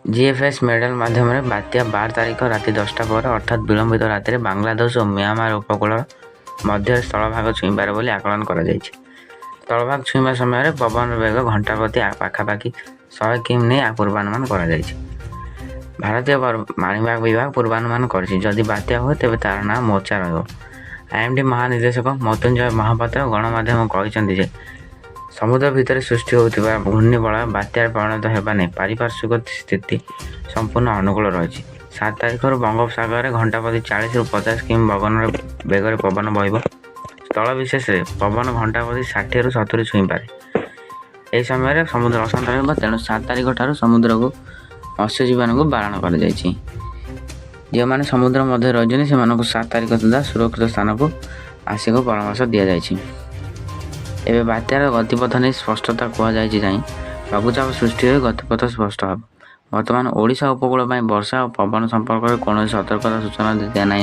GFS model माध्यम बात्या 12 तारिख राति 10टा पर अर्थात विलंबित राति बांग्लादेश और म्यांमार उपकूल मध्य स्थलभाग छुईबार बोली आकलन कर स्थलभाग छुईवा समय पवन वेग घंटा प्रति पाखापाखि 100 किमी नहीं पूर्वानुमान कर भारतीय पाणीपाग विभाग पूर्वानुमान करी बात्या हुए तेज तार ना मोर्चा रईएमडी महानिदेशक मृत्युंजय महापात्र गणमाध्यम कहते समुद्र भितर सृष्टि होता घूर्णिबलय बात्यार परिणत होगा नहीं पारिपार्श्विक स्थिति संपूर्ण अनुकूल रही 7 तारिख बंगोपसागर घंटा प्रति 40 ରୁ 50 किमी बगन बेगर पवन बह स्थल विशेष पवन घंटा प्रति 60 ରୁ 70 छुईपे यह समय समुद्र अशांत रहा तेणु 7 तारिख ठार समुद्र को मत्स्यजीवी को बारण कर जो मैंने समुद्र मध्य रही से 7 तारिख सुधा सुरक्षित स्थान को आसिक परामर्श दि जाए। एवं बात्यार गतिपथ नहीं स्पष्टता कहुई लघुचाप सृष्टि हो गतिपथ स्पष्ट हे बर्तमान ओडिशा उपकूल वर्षा और पवन संपर्क में कौन सतर्कता सूचना दिया ना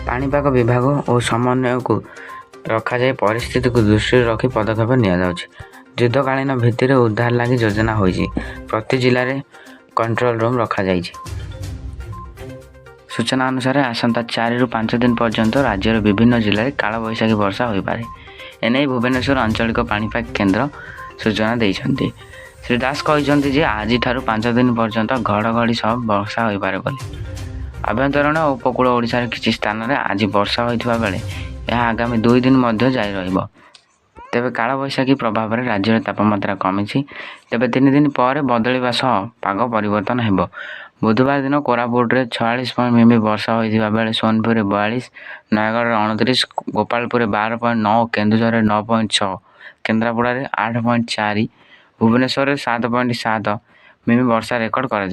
पाणीपाग विभाग और समन्वय को रखा जाए परिस्थिति को दृष्टि रखी पदक्षेप युद्धकालीन भित्तिर उद्धार लगी योजना होती प्रति जिले में कंट्रोल रूम रखा जाए। सूचना अनुसार आसंता 4 ରୁ 5 दिन पर्यंत राज्यर विभिन्न जिले में काल बैशाखी वर्षा हो पारे एने भुवनेश्वर आंचलिक पाणीपाग केन्द्र सूचना देते श्री दास कहते आज 5 दिन पर्यंत घड़घड़ी सह वर्षा हो पारे आभ्यंतरण और उपकूल ओडिशार किसी स्थान में आज वर्षा होता बेले यह आगामी 2 दिन मध्य जारी रहिबो। तेबे काल बैशाखी प्रभाव में राज्य तापमात्रा कमी तेबे 3 दिन पर बदलवा सह पाग परिवर्तन हेबो। बुधवार दिन कोरापुट में 46 मिमी वर्षा होता बेले सोनपुर 42, नयगढ़ 29, गोपालपुर 12.9, केन्दुझर 9.6, केन्द्रापड़ा 8.4, भुवनेश्वर 7.7 मिमी वर्षा रेकर्ड कर।